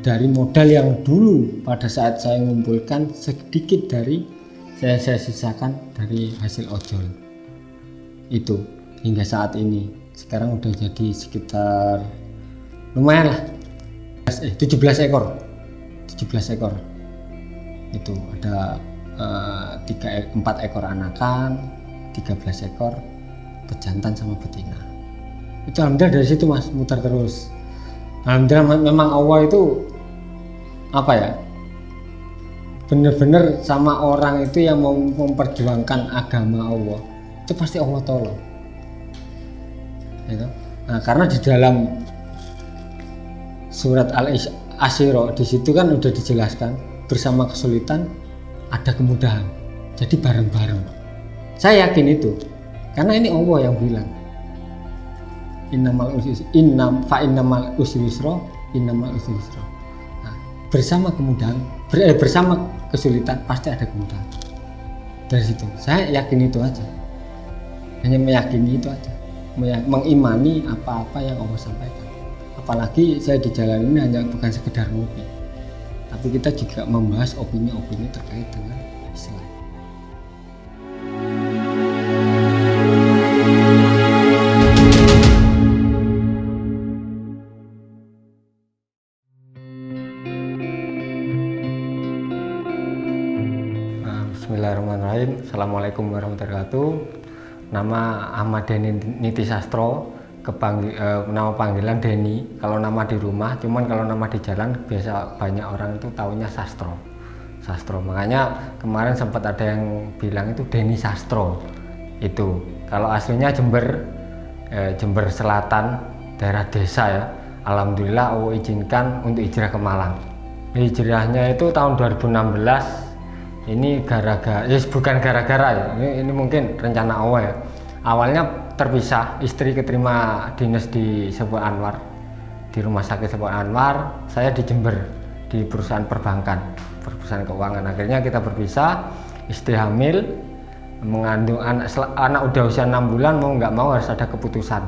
dari modal yang dulu pada saat saya mengumpulkan sedikit dari saya sisakan dari hasil ojol itu hingga saat ini. Sekarang udah jadi sekitar lumayan lah 17 ekor itu ada 4 ekor anakan, 13 ekor pejantan sama betina. Itu alhamdulillah dari situ Mas muter terus. Alhamdulillah memang Allah itu apa ya, bener-bener sama orang itu yang mau memperjuangkan agama Allah itu pasti Allah tolong gitu. Nah, karena di dalam surat Al-Asyirah di situ kan udah dijelaskan bersama kesulitan ada kemudahan, jadi bareng-bareng. Saya yakin itu karena ini Allah yang bilang innamal usri yusra. Nah, bersama kemudahan bersama kesulitan pasti ada kemudahan. Dari situ saya yakin itu aja, hanya meyakini itu aja, mengimani apa-apa yang Allah sampaikan. Apalagi saya di jalan ini hanya bukan sekedar ngopi, tapi kita juga membahas opini-opini terkait dengan Islam. Bismillahirrahmanirrahim. Assalamualaikum warahmatullahi wabarakatuh. Nama Ahmad Denny Niti Sastro, nama panggilan Denny kalau nama di rumah, cuman kalau nama di jalan biasa banyak orang itu taunya Sastro. Makanya kemarin sempat ada yang bilang itu Denny Sastro. Itu kalau aslinya Jember Selatan, daerah desa ya. Alhamdulillah Allah izinkan untuk hijrah ke Malang. Hijrahnya itu tahun 2016. Ini bukan gara-gara ya, ini mungkin rencana Allah ya. Awalnya terpisah, istri keterima dinas di Sebuah Anwar, di rumah sakit Sebuah Anwar, saya di Jember di perusahaan perbankan, perusahaan keuangan. Akhirnya kita berpisah, istri hamil, mengandung anak udah usia 6 bulan, mau nggak mau harus ada keputusan.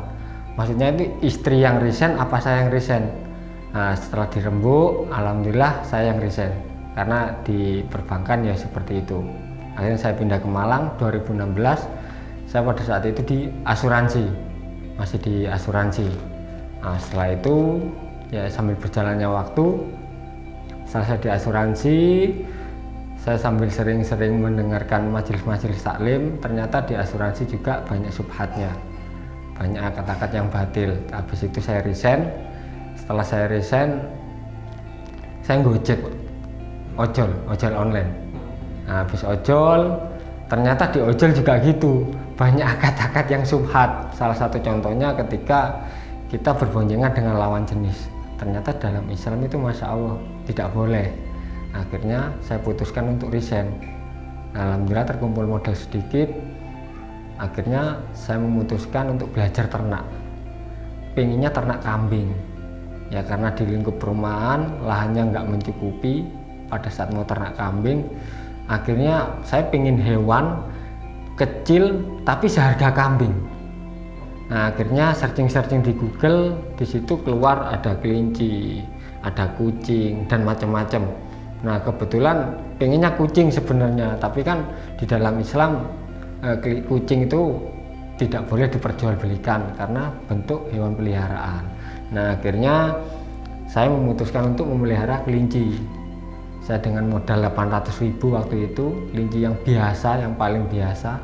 Maksudnya itu istri yang resign apa saya yang resign. Nah, setelah dirembuk, alhamdulillah saya yang resign. Karena di perbankan ya seperti itu. Akhirnya saya pindah ke Malang 2016. Saya pada saat itu di asuransi, masih di asuransi. Nah, setelah itu ya sambil berjalannya waktu, setelah saya di asuransi, saya sambil sering-sering mendengarkan majelis-majelis taklim. Ternyata di asuransi juga banyak subhatnya, banyak akad-akad yang batil. Habis itu saya resign. Setelah saya resign, saya Gojek. Ojol online. Nah, habis ojol, ternyata di ojol juga gitu, banyak akad-akad yang subhat. Salah satu contohnya ketika kita berboncengan dengan lawan jenis. Ternyata dalam Islam itu masya Allah tidak boleh. Akhirnya saya putuskan untuk resign. Alhamdulillah terkumpul modal sedikit. Akhirnya saya memutuskan untuk belajar ternak. Pengennya ternak kambing. Ya karena di lingkup perumahan lahannya nggak mencukupi. Pada saat mau ternak kambing, akhirnya saya pengen hewan kecil tapi seharga kambing. Nah, akhirnya searching di Google, di situ keluar ada kelinci, ada kucing dan macam-macam. Nah, kebetulan pengennya kucing sebenarnya, tapi kan di dalam Islam kucing itu tidak boleh diperjualbelikan karena bentuk hewan peliharaan. Nah, akhirnya saya memutuskan untuk memelihara kelinci. Saya dengan modal 800.000 waktu itu, kelinci yang biasa, yang paling biasa,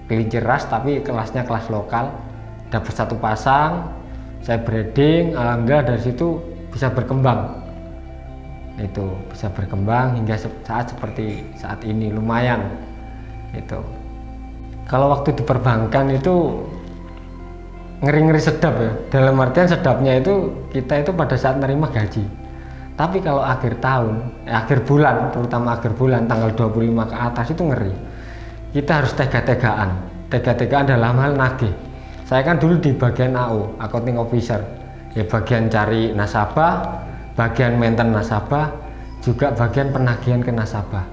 kelinci ras tapi kelasnya kelas lokal. Dapat 1 pasang, saya breeding, alhamdulillah dari situ bisa berkembang. Itu bisa berkembang hingga saat seperti saat ini, lumayan. Itu. Kalau waktu di perbankan itu ngeri-ngeri sedap ya. Dalam artian sedapnya itu kita itu pada saat nerima gaji. Tapi kalau akhir tahun, akhir bulan, terutama akhir bulan tanggal 25 ke atas itu ngeri. Kita harus tega-tegaan dalam hal nagih. Saya kan dulu di bagian AO, accounting officer. Ya bagian cari nasabah, bagian maintain nasabah, juga bagian penagihan ke nasabah.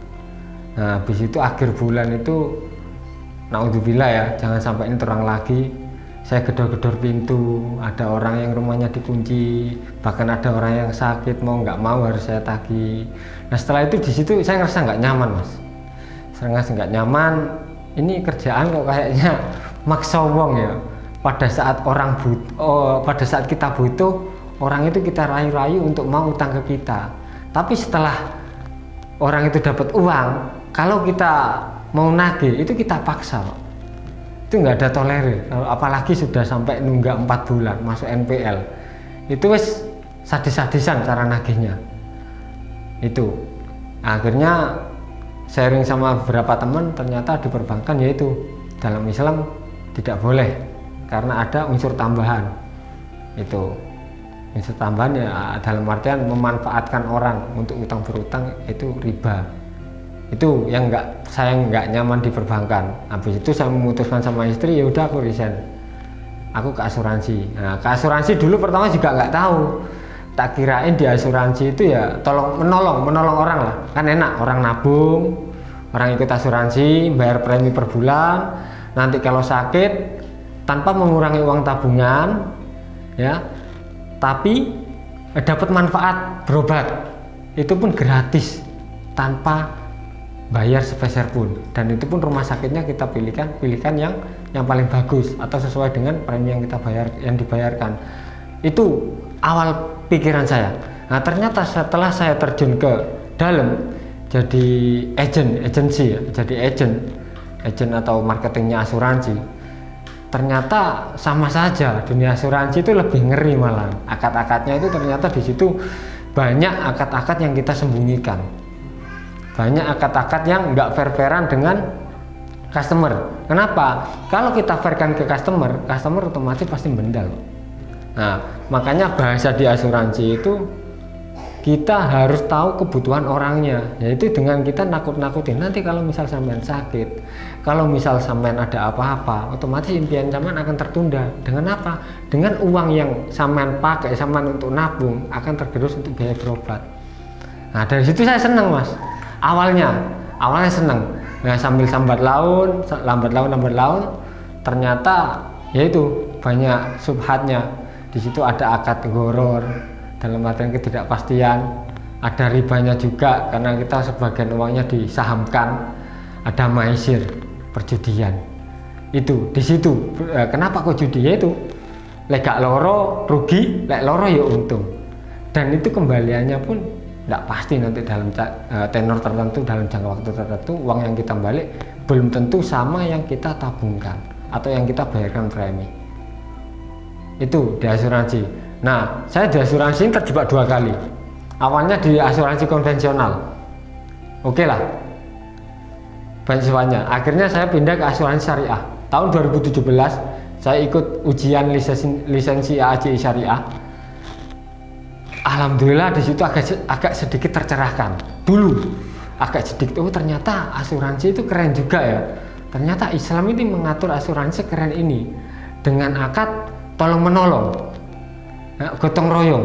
Nah, habis itu akhir bulan itu naudzubillah ya, jangan sampai ini terulang lagi. saya gedor-gedor pintu, ada orang yang rumahnya dikunci, bahkan ada orang yang sakit mau nggak mau harus saya tagih. Nah setelah itu di situ saya ngerasa nggak nyaman mas, saya ngerasa nggak nyaman. Ini kerjaan kok kayaknya maksa wong ya. Pada saat pada saat kita butuh, orang itu kita rayu-rayu untuk mau utang ke kita. Tapi setelah orang itu dapat uang, kalau kita mau nagih itu kita paksa, itu nggak ada tolerir. Apalagi sudah sampai nunggak 4 bulan masuk NPL, itu wes sadis-sadisan cara nagihnya. Itu akhirnya sharing sama beberapa teman, ternyata di perbankan yaitu dalam Islam tidak boleh karena ada unsur tambahan. Itu unsur tambahan ya dalam artian memanfaatkan orang untuk utang berutang, itu riba. Itu yang saya nggak nyaman di perbankan. Habis itu saya memutuskan sama istri, ya udah aku resign, aku ke asuransi. Nah ke asuransi dulu pertama juga nggak tahu, tak kirain di asuransi itu ya menolong orang lah, kan enak, orang nabung, orang ikut asuransi, bayar premi per bulan, nanti kalau sakit tanpa mengurangi uang tabungan ya, tapi dapat manfaat berobat, itu pun gratis tanpa bayar sepeser pun, dan itu pun rumah sakitnya kita pilihkan yang paling bagus atau sesuai dengan premi yang dibayarkan. Itu awal pikiran saya. Nah ternyata setelah saya terjun ke dalam jadi agent atau marketingnya asuransi, ternyata sama saja. Dunia asuransi itu lebih ngeri malah. Akad-akadnya itu ternyata di situ banyak akad-akad yang kita sembunyikan, banyak akad-akad yang nggak fair-fairan dengan customer. Kenapa? Kalau kita fairkan ke customer otomatis pasti bendal. Nah makanya bahasa di asuransi itu kita harus tahu kebutuhan orangnya, yaitu dengan kita nakut-nakutin, nanti kalau misal sampean sakit, kalau misal sampean ada apa-apa, otomatis impian sampean akan tertunda. Dengan apa? Dengan uang yang sampean pakai, sampean untuk nabung akan tergerus untuk biaya berobat. Nah dari situ saya senang mas, awalnya senang. Nah sambil lambat laun, ternyata yaitu banyak subhatnya. Di situ ada akad goror, dalam artian ketidakpastian, ada ribanya juga karena kita sebagian uangnya disahamkan, ada maisir, perjudian. Itu di situ kenapa kok judi, yaitu lek gak loro rugi, lek loro ya untung, dan itu kembaliannya pun tidak pasti. Nanti dalam tenor tertentu, dalam jangka waktu tertentu, uang yang kita balik belum tentu sama yang kita tabungkan atau yang kita bayarkan premi. Itu di asuransi. Nah saya di asuransi terjebak 2 kali. Awalnya di asuransi konvensional, oke lah, banyak. Akhirnya saya pindah ke asuransi syariah. Tahun 2017 saya ikut ujian lisensi AAJI syariah. Alhamdulillah di situ agak sedikit tercerahkan. Dulu agak sedikit, oh ternyata asuransi itu keren juga ya. Ternyata Islam ini mengatur asuransi keren ini, dengan akad tolong menolong, gotong royong.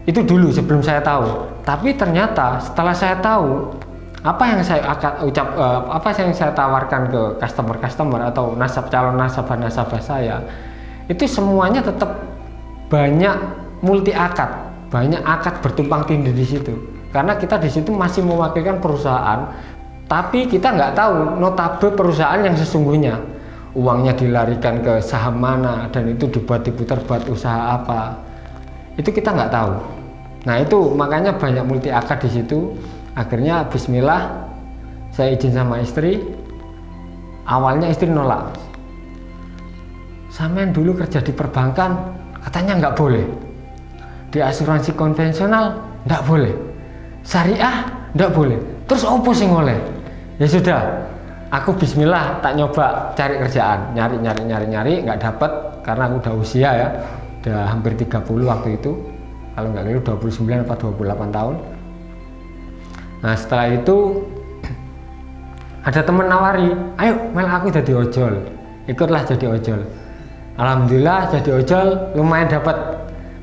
Itu dulu sebelum saya tahu. Tapi ternyata setelah saya tahu, apa yang saya tawarkan ke customer atau calon nasabah saya, itu semuanya tetap banyak multi akad, banyak akad bertumpang tindih di situ. Karena kita di situ masih mewakilkan perusahaan, tapi kita nggak tahu notabe perusahaan yang sesungguhnya, uangnya dilarikan ke saham mana dan itu diputar buat usaha apa, itu kita nggak tahu. Nah itu makanya banyak multi akad di situ. Akhirnya bismillah saya izin sama istri. Awalnya istri nolak, sampean dulu kerja di perbankan katanya nggak boleh, di asuransi konvensional nggak boleh, syariah nggak boleh, terus opo sing oleh? Ya sudah, aku bismillah tak nyoba cari kerjaan, nyari nggak dapet karena aku udah usia ya, udah hampir 30 waktu itu, kalau nggak keliru 29 atau 28 tahun. Nah setelah itu ada temen nawari, ayo mel aku jadi ojol, ikutlah jadi ojol. Alhamdulillah jadi ojol lumayan dapat.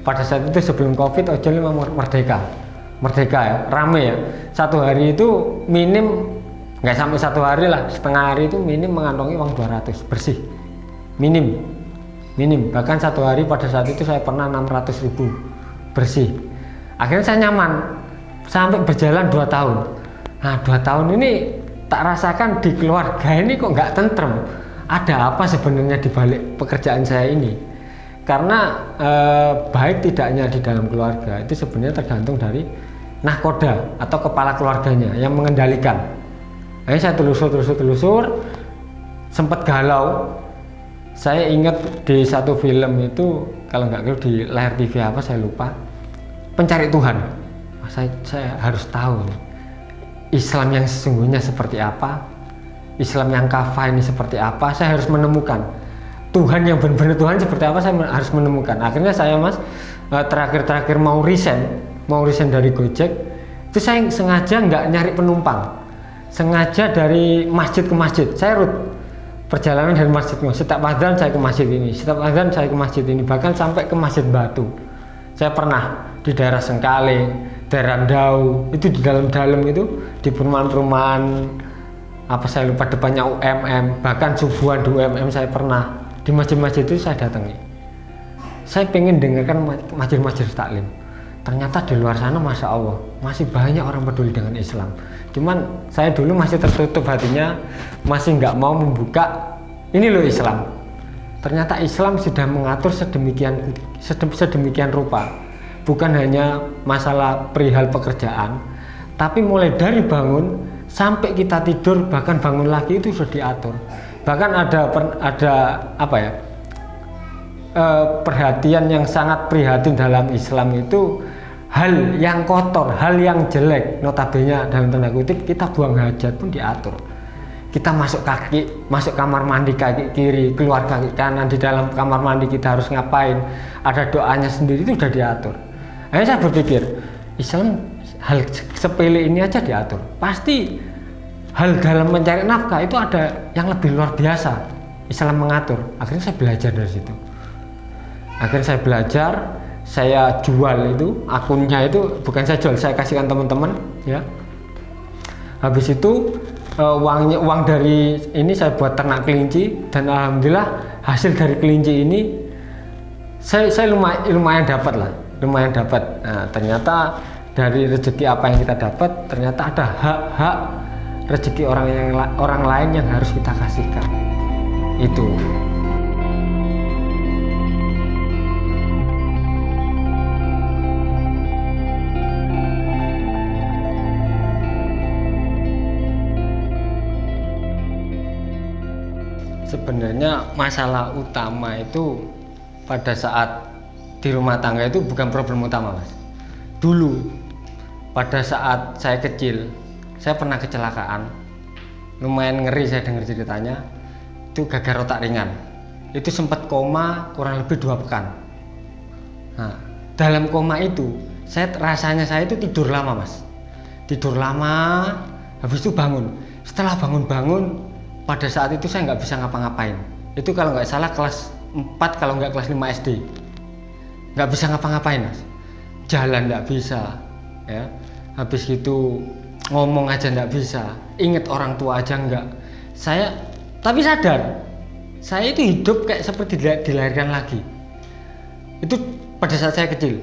Pada saat itu sebelum covid ojol memang merdeka ya, rame ya. Satu hari itu minim, nggak sampai 1 hari lah, setengah hari itu minim mengantongi uang 200 bersih, minim. minim. Bahkan satu hari pada saat itu saya pernah 600.000 bersih. Akhirnya saya nyaman sampai berjalan 2 tahun. Nah 2 tahun ini tak rasakan di keluarga ini kok nggak tentrem. Ada apa sebenarnya di balik pekerjaan saya ini? Karena baik tidaknya di dalam keluarga itu sebenarnya tergantung dari nahkoda atau kepala keluarganya yang mengendalikan. Akhirnya saya telusur, sempat galau. Saya ingat di satu film itu, kalau nggak keliru di layar TV apa saya lupa, Pencari Tuhan. Saya harus tahu nih, Islam yang sesungguhnya seperti apa, Islam yang kafah ini seperti apa. Saya harus menemukan Tuhan yang benar-benar Tuhan seperti apa. Saya harus menemukan. Akhirnya saya terakhir mau resign dari Gojek. Itu saya sengaja nggak nyari penumpang, sengaja dari masjid ke masjid. Saya perjalanan dari masjid ke masjid. Setiap azan saya ke masjid ini, setiap azan saya ke masjid ini, bahkan sampai ke Masjid Batu. Saya pernah di daerah Sengkaling, daerah Dau, itu di dalam itu di perumahan apa saya lupa depannya UMM, bahkan subuhan di UMM saya pernah. Di masjid-masjid itu saya datangi. Saya pengen dengarkan majelis taklim. Ternyata di luar sana masya Allah masih banyak orang peduli dengan Islam. Cuman saya dulu masih tertutup hatinya, masih nggak mau membuka ini loh Islam. Ternyata Islam sudah mengatur sedemikian rupa. Bukan hanya masalah perihal pekerjaan, tapi mulai dari bangun sampai kita tidur, bahkan bangun lagi itu sudah diatur. Bahkan ada apa ya, perhatian yang sangat prihatin dalam Islam itu, hal yang kotor, hal yang jelek, notabene dalam tanda kutip kita buang hajat pun diatur. Kita masuk kamar mandi kaki kiri, keluar kaki kanan, di dalam kamar mandi kita harus ngapain, ada doanya sendiri, itu sudah diatur. Akhirnya saya berpikir, Islam hal sepele ini aja diatur, pasti hal dalam mencari nafkah itu ada yang lebih luar biasa Islam mengatur. Akhirnya saya belajar dari situ. Akhirnya saya belajar, saya jual itu akunnya, itu bukan saya jual, saya kasihkan teman-teman ya. Habis itu uang dari ini saya buat ternak kelinci, dan alhamdulillah hasil dari kelinci ini saya lumayan dapat. Nah, ternyata dari rezeki apa yang kita dapat, ternyata ada hak rezeki orang lain yang harus kita kasihkan. Itu. Sebenarnya masalah utama itu pada saat di rumah tangga itu bukan problem utama, Mas. Dulu pada saat saya kecil, saya pernah kecelakaan, lumayan ngeri saya dengar ceritanya. Itu gagal otak ringan, itu sempat koma kurang lebih 2 pekan. Nah, dalam koma itu rasanya saya itu tidur lama, Mas, tidur lama, habis itu bangun. Setelah bangun, pada saat itu saya nggak bisa ngapa-ngapain. Itu kalau nggak salah kelas 4, kalau nggak kelas 5 SD. Nggak bisa ngapa-ngapain, Mas. Jalan nggak bisa, ya. Habis gitu ngomong aja nggak bisa, inget orang tua aja nggak. Tapi sadar, saya itu hidup kayak seperti dilahirkan lagi. Itu pada saat saya kecil.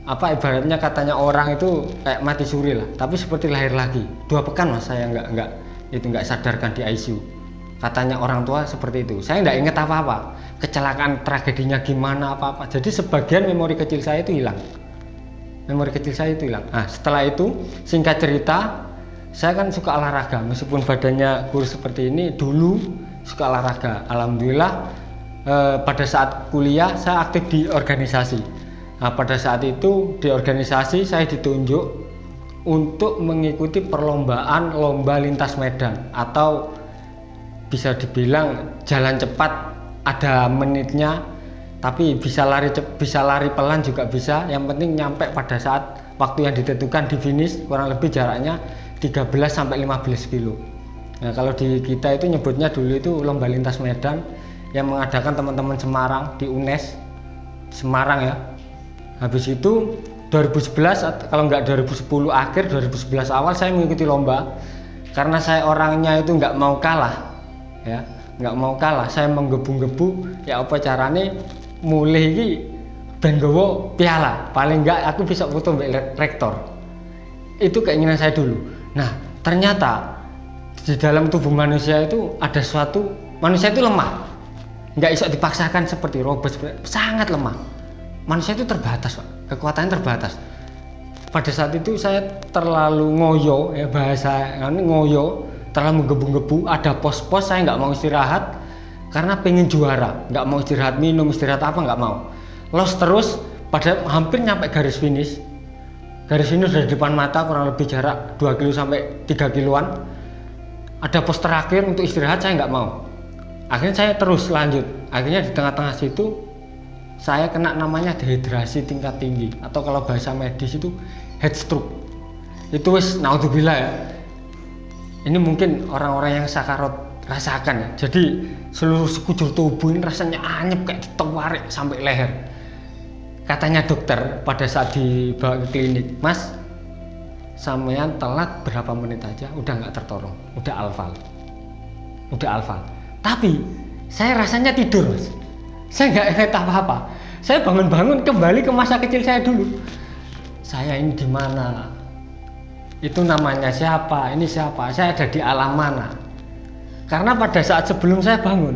Apa ibaratnya katanya orang itu kayak mati suri lah, tapi seperti lahir lagi. 2 pekan, Mas, saya nggak sadarkan di ICU. Katanya orang tua seperti itu. Saya nggak inget apa-apa, kecelakaan tragedinya gimana apa-apa. Jadi sebagian memori kecil saya itu hilang. Nah, setelah itu singkat cerita, saya kan suka olahraga, meskipun badannya kurus seperti ini, dulu suka olahraga. Alhamdulillah pada saat kuliah saya aktif di organisasi. Nah, pada saat itu di organisasi saya ditunjuk untuk mengikuti perlombaan lomba lintas medan, atau bisa dibilang jalan cepat, ada menitnya, tapi bisa lari pelan juga bisa. Yang penting nyampe pada saat waktu yang ditentukan di finish, kurang lebih jaraknya 13-15 kilo. Nah, kalau di kita itu nyebutnya dulu itu lomba lintas medan yang mengadakan teman-teman Semarang di UNES Semarang ya. Habis itu 2011, kalau nggak 2010 akhir, 2011 awal saya mengikuti lomba. Karena saya orangnya itu nggak mau kalah ya, nggak mau kalah, saya menggebu-gebu ya apa carane mulih iki ben nggawa piala, paling enggak aku bisa foto mbek rektor. Itu keinginan saya dulu. Nah ternyata di dalam tubuh manusia itu ada suatu, manusia itu lemah, nggak bisa dipaksakan seperti robot, sangat lemah. Manusia itu terbatas Pak, kekuatannya terbatas. Pada saat itu saya terlalu ngoyo, ya bahasa ngoyo, terlalu menggebu-gebu. Ada pos-pos saya nggak mau istirahat karena pengen juara, nggak mau istirahat minum, istirahat apa nggak mau. Los terus, pada hampir nyampe garis finish. Garis finish dari depan mata, kurang lebih jarak 2 kilo sampai 3 kiloan. Ada pos terakhir untuk istirahat, saya nggak mau. Akhirnya saya terus lanjut. Akhirnya di tengah-tengah situ saya kena namanya dehidrasi tingkat tinggi, atau kalau bahasa medis itu heat stroke. Itu wis naudzubillah ya. Ini mungkin orang-orang yang sakarot rasakan ya. Jadi seluruh sekujur tubuh ini rasanya anyep kayak ditawarik sampai leher. Katanya dokter pada saat dibawa ke klinik, Mas, sampean telat berapa menit aja udah nggak tertolong, udah alfal. Tapi saya rasanya tidur, Mas. Saya nggak ingat apa-apa. Saya bangun-bangun kembali ke masa kecil saya dulu. Saya ini di mana? Itu namanya siapa? Ini siapa? Saya ada di alam mana? Karena pada saat sebelum saya bangun,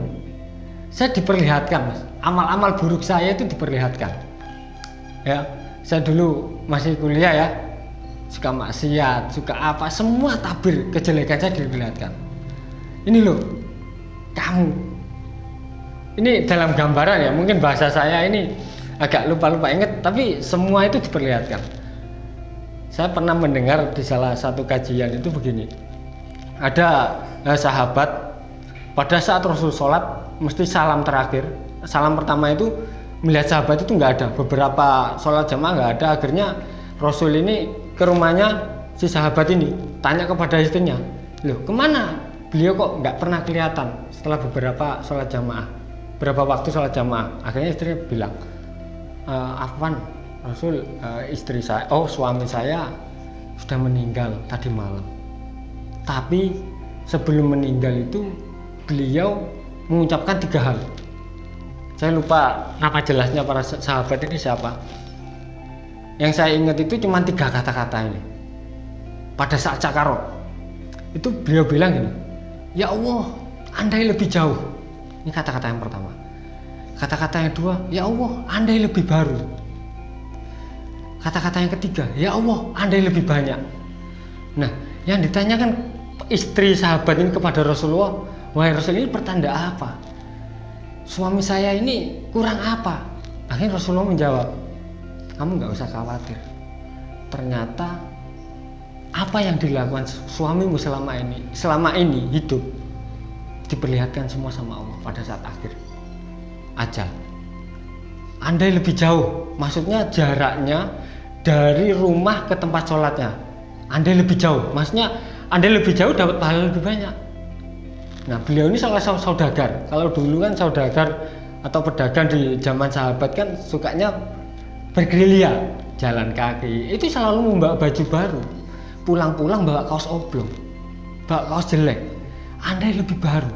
saya diperlihatkan, Mas, amal-amal buruk saya itu diperlihatkan. Ya, saya dulu masih kuliah ya, suka maksiat, suka apa, semua tabir kejelekan saya diperlihatkan. Ini loh, kamu. Ini dalam gambaran ya, mungkin bahasa saya ini agak lupa-lupa inget, tapi semua itu diperlihatkan. Saya pernah mendengar di salah satu kajian itu begini, ada sahabat pada saat Rasul sholat mesti salam terakhir, salam pertama itu melihat sahabat itu nggak ada, beberapa sholat jamaah nggak ada. Akhirnya Rasul ini ke rumahnya si sahabat ini, tanya kepada istrinya, loh kemana beliau kok nggak pernah kelihatan setelah beberapa sholat jamaah, berapa waktu sholat jamaah. Akhirnya istrinya bilang, Afwan, Rasul, istri saya, suami saya sudah meninggal tadi malam. Tapi sebelum meninggal itu beliau mengucapkan 3 hal. Saya lupa nama jelasnya para sahabat ini siapa. Yang saya ingat itu cuma 3 kata-kata ini. Pada saat Sakarot itu beliau bilang gini, ya Allah, andai lebih jauh. Ini kata-kata yang pertama. Kata-kata yang kedua, ya Allah, andai lebih baru. Kata-kata yang ketiga, ya Allah, andai lebih banyak. Nah, yang ditanyakan istri sahabat ini kepada Rasulullah, wahai Rasul, ini pertanda apa? Suami saya ini kurang apa? Akhirnya Rasulullah menjawab, kamu nggak usah khawatir. Ternyata apa yang dilakukan suamimu selama ini hidup diperlihatkan semua sama Allah pada saat akhir ajal. Andai lebih jauh, maksudnya jaraknya dari rumah ke tempat sholatnya. Andai lebih jauh, maksudnya andai lebih jauh dapat pahala lebih banyak. Nah, beliau ini salah satu saudagar. Kalau dulu kan saudagar atau pedagang di zaman sahabat kan sukanya bergerilya, jalan kaki. Itu selalu membawa baju baru. Pulang-pulang bawa kaos oblong, bawa kaos jelek. Andai lebih baru.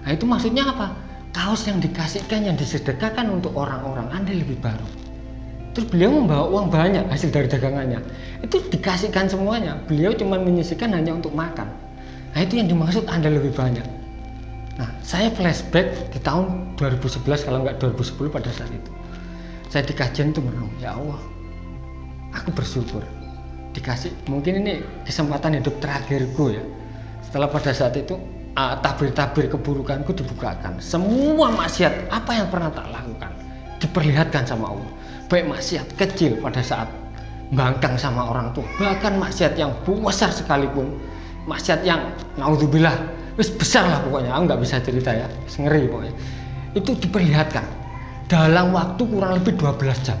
Nah, itu maksudnya apa? Kaos yang dikasihkan, yang disedekahkan untuk orang-orang, andai lebih baru. Terus beliau membawa uang banyak hasil dari dagangannya. Itu dikasihkan semuanya. Beliau cuma menyisihkan hanya untuk makan. Nah, itu yang dimaksud andai lebih banyak. Nah, saya flashback di tahun 2011 kalau nggak 2010 pada saat itu. Saya di kajian itu merenung, ya Allah, aku bersyukur dikasih, mungkin ini kesempatan hidup terakhirku ya. Setelah pada saat itu tabir-tabir keburukanku dibukakan. Semua maksiat apa yang pernah tak lakukan diperlihatkan sama Allah. Baik maksiat kecil pada saat bangkang sama orang tua, bahkan maksiat yang besar sekalipun, maksiat yang naudzubillah wis besar lah pokoknya, aku nggak bisa cerita ya, ngeri pokoknya. Itu diperlihatkan dalam waktu kurang lebih 12 jam.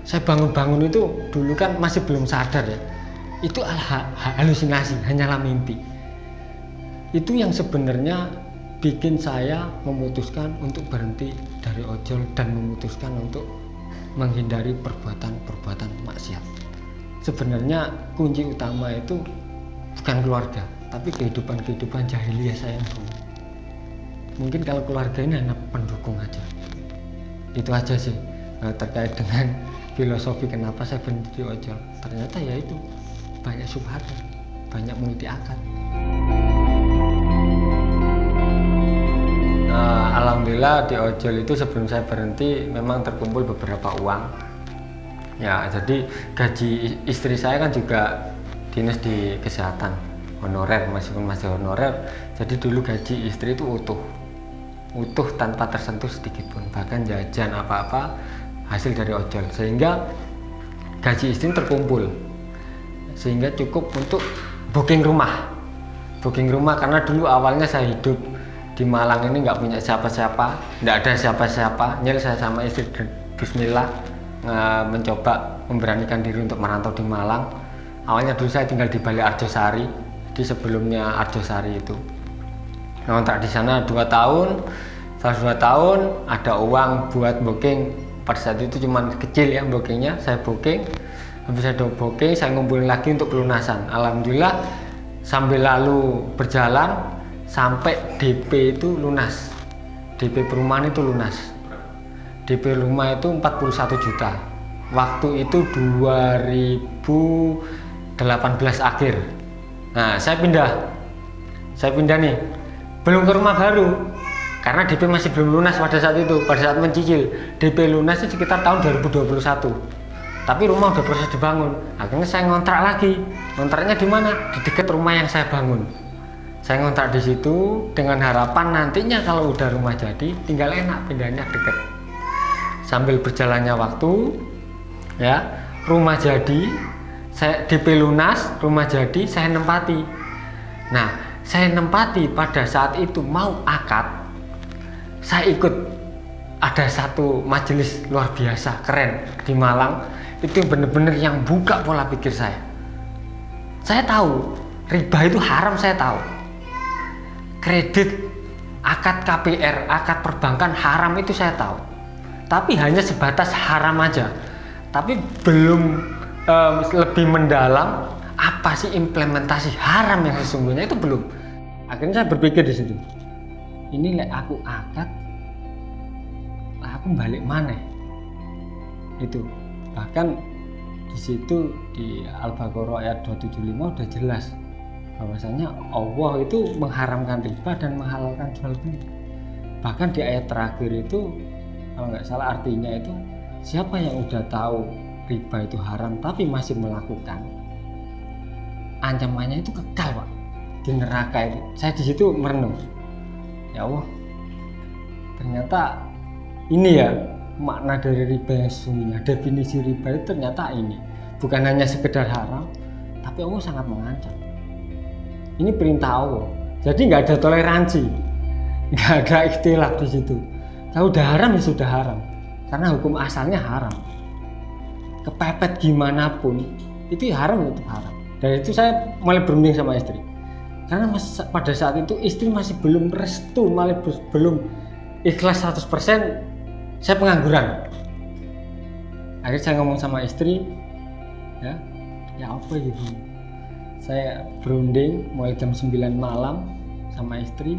Saya bangun-bangun itu dulu kan masih belum sadar ya, itu halusinasi, hanyalah mimpi. Itu yang sebenarnya bikin saya memutuskan untuk berhenti dari ojol dan memutuskan untuk menghindari perbuatan maksiat. Sebenarnya kunci utama itu bukan keluarga, tapi kehidupan jahiliyah saya dulu. mungkin kalau keluarga ini hanya pendukung aja. Itu aja sih terkait dengan filosofi kenapa saya berhenti di ojol. Ternyata ya itu banyak subhatnya, banyak multi akad. Alhamdulillah di ojol itu sebelum saya berhenti memang terkumpul beberapa uang. Ya, jadi gaji istri saya kan juga dinas di kesehatan honorer, meskipun masih honorer. Jadi dulu gaji istri itu utuh tanpa tersentuh sedikit pun, bahkan jajan apa-apa hasil dari ojol, sehingga gaji istri terkumpul sehingga cukup untuk booking rumah karena dulu awalnya saya hidup di Malang ini nggak punya siapa-siapa, nggak ada siapa-siapa. Nyel saya sama istri bismillah mencoba memberanikan diri untuk merantau di Malang. Awalnya dulu saya tinggal di Bali Arjosari, di sebelumnya Arjosari itu. Ngontrak di sana 2 tahun. Setelah 2 tahun ada uang buat booking. Pada saat itu cuma kecil ya bookingnya, saya booking. Habis saya booking, saya ngumpulin lagi untuk pelunasan. Alhamdulillah sambil lalu berjalan sampai DP itu lunas. DP perumahan itu lunas. DP rumah itu 41 juta. Waktu itu 2018 akhir. Nah, saya pindah nih. Belum ke rumah baru. Karena DP masih belum lunas pada saat itu. Pada saat mencicil, DP lunas itu sekitar tahun 2021. Tapi rumah udah proses dibangun. Akhirnya saya ngontrak lagi. Ngontraknya di mana? Di dekat rumah yang saya bangun. Saya ngontrak di situ dengan harapan nantinya kalau udah rumah jadi, tinggal enak pindahnya dekat. Sambil berjalannya waktu, ya, rumah jadi, saya DP lunas, rumah jadi, saya nempati. Nah, saya nempati pada saat itu mau akad, saya ikut ada satu majelis luar biasa keren di Malang. Itu bener-bener yang buka pola pikir saya. Saya tahu riba itu haram, saya tahu. Kredit, akad KPR, akad perbankan haram itu saya tahu. Tapi hanya sebatas haram aja. Tapi belum lebih mendalam apa sih implementasi haram yang sesungguhnya itu belum. Akhirnya saya berpikir di situ. Ini aku akad, aku balik mana? Itu. Bahkan di situ di Al-Baqarah ayat 275 udah jelas bahwasanya Allah itu mengharamkan riba dan menghalalkan jual beli. Bahkan di ayat terakhir itu kalau nggak salah artinya itu siapa yang udah tahu riba itu haram tapi masih melakukan, ancamannya itu kekal, Pak, di neraka itu. Saya di situ merenung, ya Allah, ternyata ini ya makna dari riba yang sesungguhnya. Definisi riba itu ternyata ini bukan hanya sekedar haram, tapi Allah sangat mengancam. Ini perintah Allah, jadi nggak ada toleransi, nggak ada ikhtilaf di situ. Kalau udah haram ya sudah haram, karena hukum asalnya haram. Kepepet gimana pun itu haram, itu haram. Dan itu saya mulai berunding sama istri, karena pada saat itu istri masih belum restu, malah belum ikhlas 100%. Saya pengangguran. Akhirnya saya ngomong sama istri, ya apa gitu. Saya berunding mulai jam 9 malam sama istri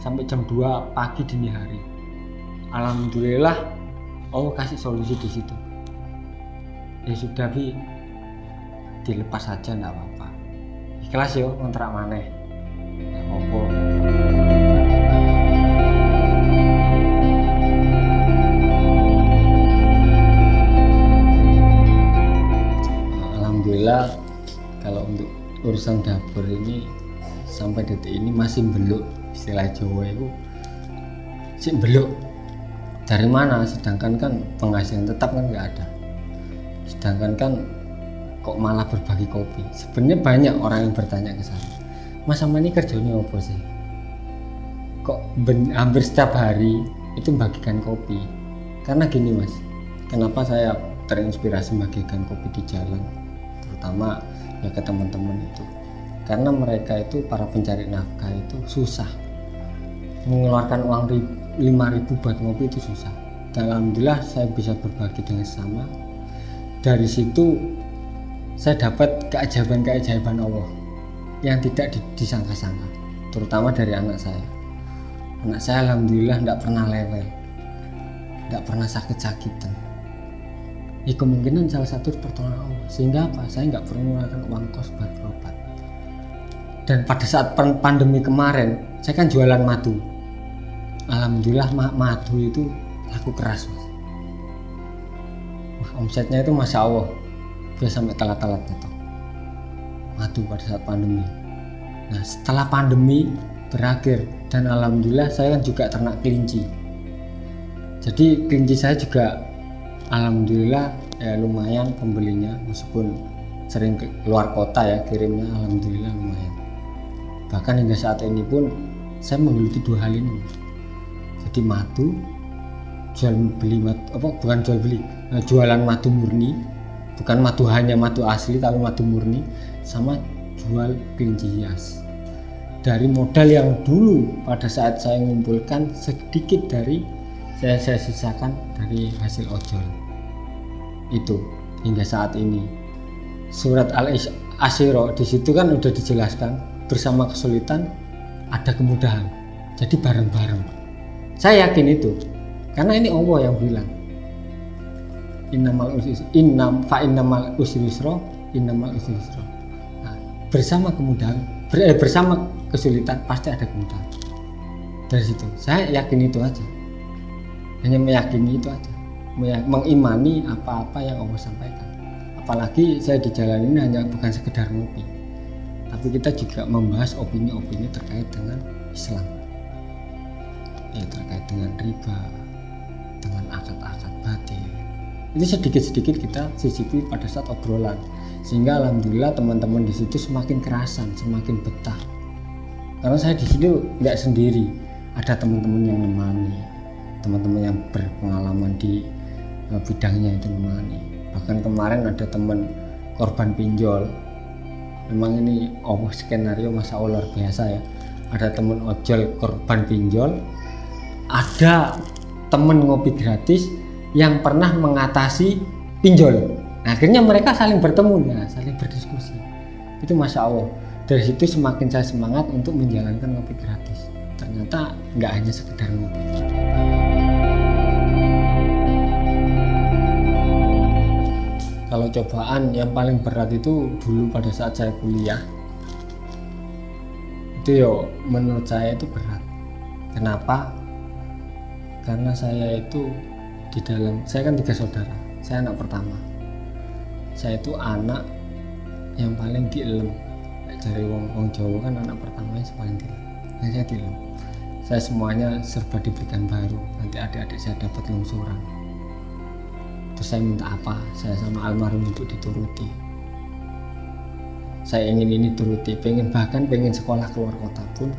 sampai jam 2 pagi dini hari. Alhamdulillah Allah kasih solusi di situ. Ya sudah, Bi, dilepas saja, enggak apa-apa. Ikhlas yo kontrak maneh. Enggak apa-apa. Alhamdulillah kalau untuk urusan dapur ini sampai detik ini masih beluk, istilah Jawa itu sih beluk. Dari mana? Sedangkan kan penghasilan tetap kan nggak ada. Sedangkan kan kok malah berbagi kopi. Sebenarnya banyak orang yang bertanya ke saya, Mas sama ini kerjanya apa sih? Kok hampir setiap hari itu bagikan kopi? Karena gini, Mas, kenapa saya terinspirasi bagikan kopi di jalan, terutama ya ke teman-teman itu, karena mereka itu para pencari nafkah itu susah mengeluarkan uang 5.000 buat ngopi, itu susah. Dan alhamdulillah saya bisa berbagi dengan sesama. Dari situ saya dapat keajaiban-keajaiban Allah yang tidak disangka-sangka, terutama dari anak saya. Anak saya alhamdulillah tidak pernah lewel, tidak pernah sakit-sakitan. Ya kemungkinan salah satu pertolongan Allah. Sehingga apa? Saya nggak perlu mengeluarkan uang kos buat berobat. Dan pada saat pandemi kemarin, saya kan jualan madu. Alhamdulillah madu itu laku keras, Mas. Omsetnya itu masya Allah, dia sampai telat-telat gitu. Madu pada saat pandemi. Nah setelah pandemi berakhir dan alhamdulillah saya kan juga ternak kelinci. Jadi kelinci saya juga alhamdulillah ya lumayan pembelinya, meskipun sering keluar kota ya kirimnya, alhamdulillah lumayan. Bahkan hingga saat ini pun saya menggeluti dua hal ini. Jadi madu, jual beli bukan jual beli, jualan madu murni, bukan madu hanya madu asli tapi madu murni, sama jual kelinci hias. Dari modal yang dulu pada saat saya mengumpulkan sedikit dari saya sisakan dari hasil ojol itu hingga saat ini. Surat Al-Asyirah di situ kan udah dijelaskan, bersama kesulitan ada kemudahan. Jadi bareng-bareng. Saya yakin itu karena ini Allah yang bilang innamal usri yusra. Nah, bersama kemudahan, bersama kesulitan pasti ada kemudahan. Dari situ saya yakin itu aja, hanya meyakini itu aja, mengimani apa-apa yang Allah sampaikan. Apalagi saya di jalan ini hanya bukan sekedar ngopi, tapi kita juga membahas opini-opini terkait dengan Islam, ya terkait dengan riba, dengan akad-akad batin. Itu sedikit-sedikit kita sisipi pada saat obrolan, sehingga alhamdulillah teman-teman di situ semakin kerasan, semakin betah. Karena saya di situ nggak sendiri, ada teman-teman yang nemani, teman-teman yang berpengalaman di bidangnya itu nemani. Bahkan kemarin ada teman korban pinjol. Memang ini skenario masa Allah luar biasa ya. Ada teman ojol korban pinjol, ada teman ngopi gratis yang pernah mengatasi pinjol. Nah, akhirnya mereka saling bertemu ya, saling berdiskusi. Itu masya Allah. Dari situ semakin saya semangat untuk menjalankan ngopi gratis. Ternyata nggak hanya sekedar ngopi. Kalau cobaan yang paling berat itu dulu pada saat saya kuliah, itu menurut saya itu berat. Kenapa? Karena saya itu saya kan 3 saudara, saya anak pertama. Saya itu anak yang paling dielem. Dari wong Jawa kan anak pertamanya paling dielem. Nah, saya dielem. Saya semuanya serba diberikan baru. Nanti adik-adik saya dapat lungsuran. Terus saya minta apa? Saya sama almarhum untuk dituruti. Saya ingin ini turuti, bahkan pengen sekolah keluar kota pun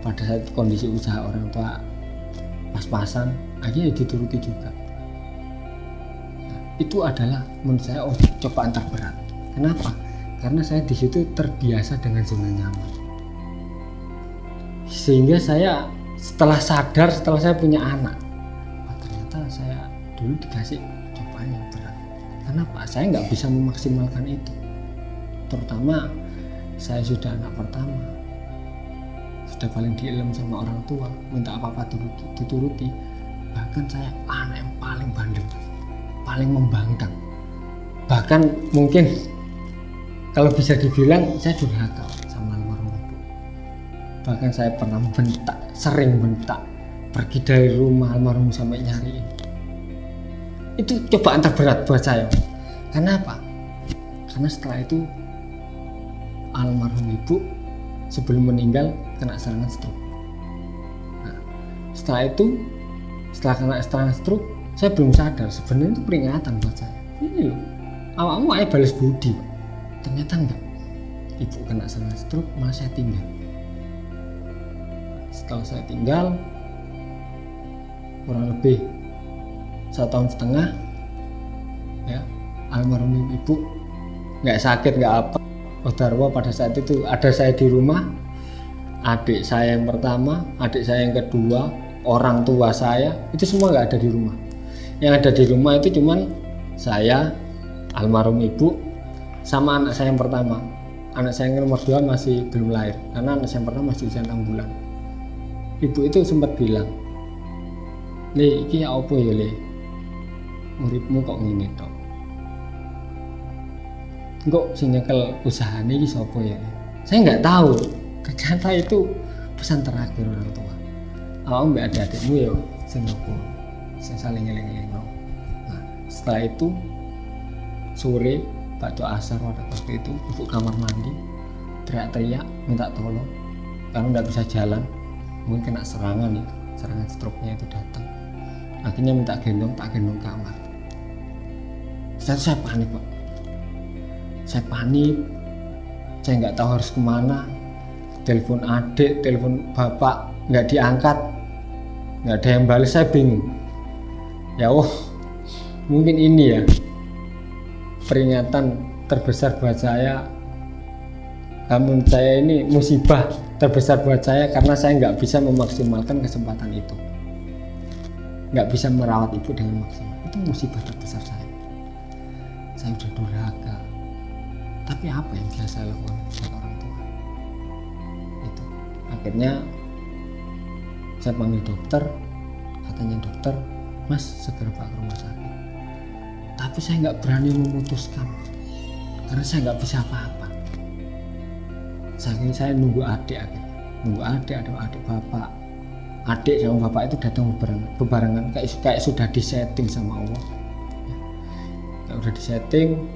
pada saat kondisi usaha orang tua pas-pasan, akhirnya dituruti juga. Nah, itu adalah menurut saya cobaan terberat. Kenapa? Karena saya di situ terbiasa dengan zona nyaman. Sehingga saya setelah saya punya anak, ternyata saya dulu dikasih cobaan yang berat. Kenapa? Saya nggak bisa memaksimalkan itu. Terutama saya sudah anak pertama, sudah paling dielem sama orang tua, minta apa-apa dituruti. Bahkan saya anak yang paling bandel, paling membangkang. Bahkan mungkin kalau bisa dibilang saya durhaka sama almarhum ibu. Bahkan saya pernah sering bentak, pergi dari rumah almarhum sampai nyariin. Itu cobaan terberat buat saya. Kenapa? Karena setelah itu almarhum ibu sebelum meninggal kena serangan stroke. Nah, setelah kena serangan stroke, saya belum sadar sebenarnya itu peringatan buat saya. Ini loh, awakmu ayo balas budi. Ternyata enggak. Ibu kena serangan stroke, malah saya tinggal. Setelah saya tinggal kurang lebih 1,5 tahun ya, almarhum ibu nggak sakit nggak apa. Darwa pada saat itu ada saya di rumah, adik saya yang pertama, adik saya yang kedua, orang tua saya itu semua nggak ada di rumah. Yang ada di rumah itu cuman saya, almarhum ibu, sama anak saya yang pertama. Anak saya yang nomor 2 masih belum lahir karena anak saya yang pertama masih usia 6 bulan. ibu itu sempat bilang, "Le, iki apa ya, Le? Uripmu kok ngene tok. Kok sing nyekel usahane iki sapa ya?" Saya nggak tahu. Ternyata itu pesan terakhir orang tua. Awak mbak adik-adikmu ya sing opo. Sing saling ngeling-elingno. Nah, setelah itu sore waktu asar waktu itu ibu kamar mandi teriak-teriak minta tolong karena nggak bisa jalan, mungkin kena serangan stroke-nya itu datang. Akhirnya minta gendong, tak gendong kamar. Saya panik Pak. Saya panik, saya nggak tahu harus kemana. Telepon adik, telepon bapak nggak diangkat, nggak ada yang balas. Saya bingung. Ya Allah, mungkin ini ya peringatan terbesar buat saya. Namun saya ini musibah terbesar buat saya karena saya nggak bisa memaksimalkan kesempatan itu, nggak bisa merawat ibu dengan maksimal. Itu musibah terbesar saya. Saya sudah durhaka, tapi apa yang bisa saya lakukan buat orang tua? Itu akhirnya saya panggil dokter. Katanya dokter, "Mas, segera bawa ke rumah sakit." Tapi saya nggak berani memutuskan karena saya nggak bisa apa-apa. Saya nunggu adik, ada adik bapak. Adik sama bapak itu datang bebarengan kayak sudah disetting sama Allah. Kayak udah disetting.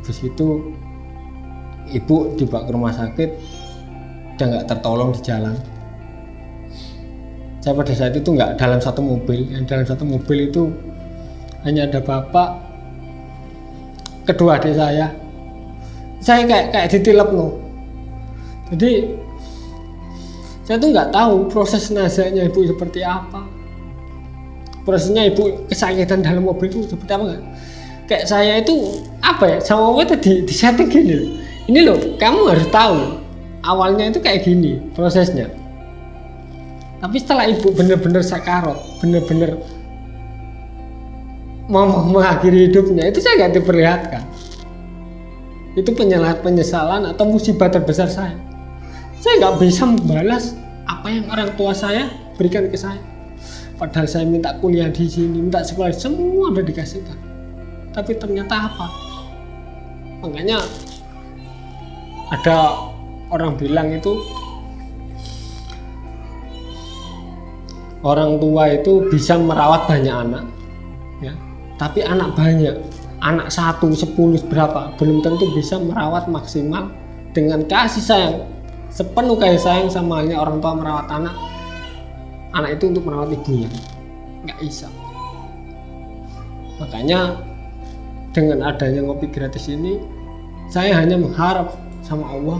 Habis itu ibu dibawa ke rumah sakit, udah nggak tertolong di jalan. Saya pada saat itu nggak dalam satu mobil. Yang dalam satu mobil itu hanya ada bapak, kedua adik saya. Saya kayak ditilep loh. Jadi saya tuh nggak tahu proses nazarnya ibu seperti apa. Prosesnya ibu kesakitan dalam mobil itu seperti apa nggak? Kayak saya itu apa ya, sama Allah itu di setting gini loh. Ini loh, kamu harus tahu awalnya itu kayak gini prosesnya. Tapi setelah ibu bener-bener sakarot, bener-bener mau mengakhiri hidupnya, itu saya nggak diperlihatkan. Itu penyesalan atau musibah terbesar saya. Saya nggak bisa membalas apa yang orang tua saya berikan ke saya. Padahal saya minta kuliah di sini, minta sekolah, semua udah dikasihkan. Tapi ternyata apa? Makanya ada orang bilang itu orang tua itu bisa merawat banyak anak, ya. Tapi anak banyak, anak 1, 10 berapa, belum tentu bisa merawat maksimal dengan kasih sayang, sepenuh kasih sayang sama halnya orang tua merawat anak itu untuk merawat ibunya, nggak bisa. Makanya dengan adanya ngopi gratis ini, saya hanya mengharap sama Allah,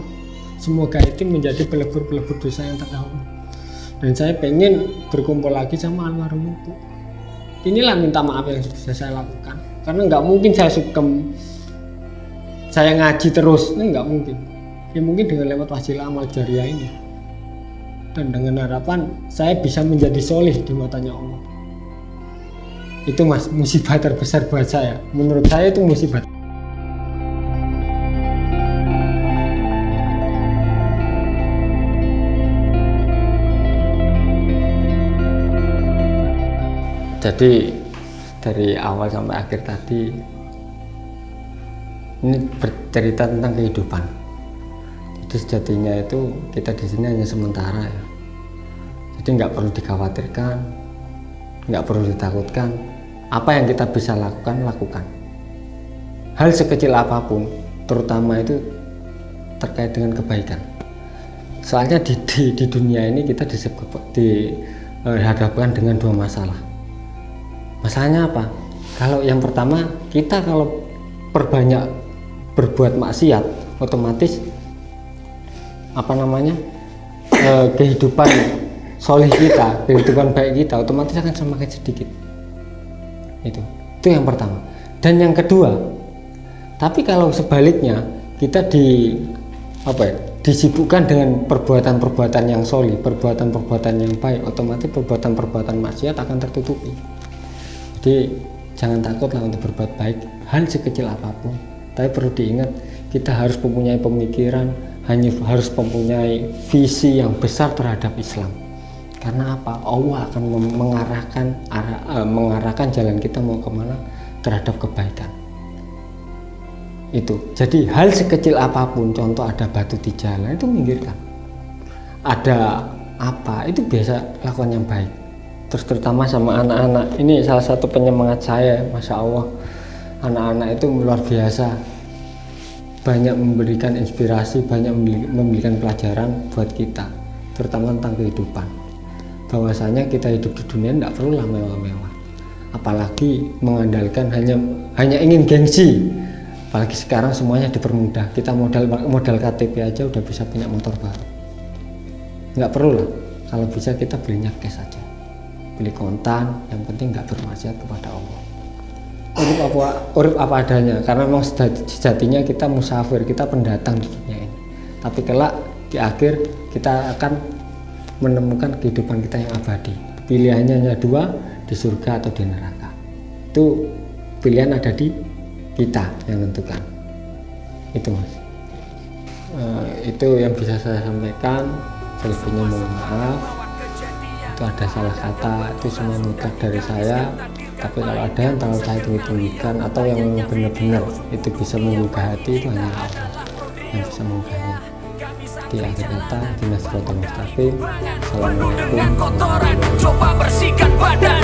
semoga itu menjadi pelebur-pelebur dosa yang terdahulu. Dan saya pengen berkumpul lagi sama almarhum ibu. Inilah minta maaf yang bisa saya lakukan. Karena nggak mungkin saya sugem, saya ngaji terus, ini nggak mungkin. Ya mungkin dengan lewat wasilah amal jariah ini. Dan dengan harapan saya bisa menjadi solih di matanya Allah. Itu mas, musibah terbesar buat saya. Menurut saya itu musibah. Jadi dari awal sampai akhir tadi ini bercerita tentang kehidupan. Jadi sejatinya itu kita di sini hanya sementara ya. Jadi nggak perlu dikhawatirkan, nggak perlu ditakutkan. Apa yang kita bisa lakukan. Hal sekecil apapun, terutama itu terkait dengan kebaikan. Soalnya di dunia ini kita dihadapkan dengan dua masalah. Masalahnya apa? Kalau yang pertama, kita kalau perbanyak berbuat maksiat, otomatis kehidupan soleh kita, kehidupan baik kita otomatis akan semakin sedikit. Itu yang pertama. Dan yang kedua, tapi kalau sebaliknya kita disibukkan dengan perbuatan-perbuatan yang soleh, perbuatan-perbuatan yang baik, otomatis perbuatan-perbuatan maksiat akan tertutupi. Jadi jangan takutlah untuk berbuat baik, hal sekecil apapun. Tapi perlu diingat, kita harus mempunyai pemikiran, hanya harus mempunyai visi yang besar terhadap Islam. Karena apa? Allah akan mengarahkan jalan kita mau kemana terhadap kebaikan. Itu. Jadi hal sekecil apapun, contoh ada batu di jalan itu minggirkan. Ada apa itu biasa lakukan yang baik. Terus terutama sama anak-anak, ini salah satu penyemangat saya, masya Allah. Anak-anak itu luar biasa, banyak memberikan inspirasi, banyak memberikan pelajaran buat kita, terutama tentang kehidupan. Bahwasanya kita hidup di dunia tidak perlulah mewah-mewah, apalagi mengandalkan hanya ingin gengsi. Apalagi sekarang semuanya dipermudah, kita modal KTP aja udah bisa punya motor baru. Nggak perlu lah, kalau bisa kita belinya cash aja, beli kontan, yang penting nggak bermaksiat kepada Allah. Urip apa adanya, karena memang sejatinya kita musafir, kita pendatang di dunia ini. Tapi kelak di akhir kita akan menemukan kehidupan kita yang abadi. Pilihannya hanya dua, di surga atau di neraka. Itu pilihan ada di kita yang tentukan. Itu mas. Itu yang bisa saya sampaikan. Selebihnya mohon maaf. Itu ada salah kata, itu semua mutlak dari saya. Tapi kalau ada yang terlalu saya tinggikan atau yang benar-benar itu bisa menggugah hati, itu hanya Allah yang bisa menggugahnya. Di akhir kata, di Nasratul Mustaqim. Assalamualaikum warahmatullahi wabarakatuh.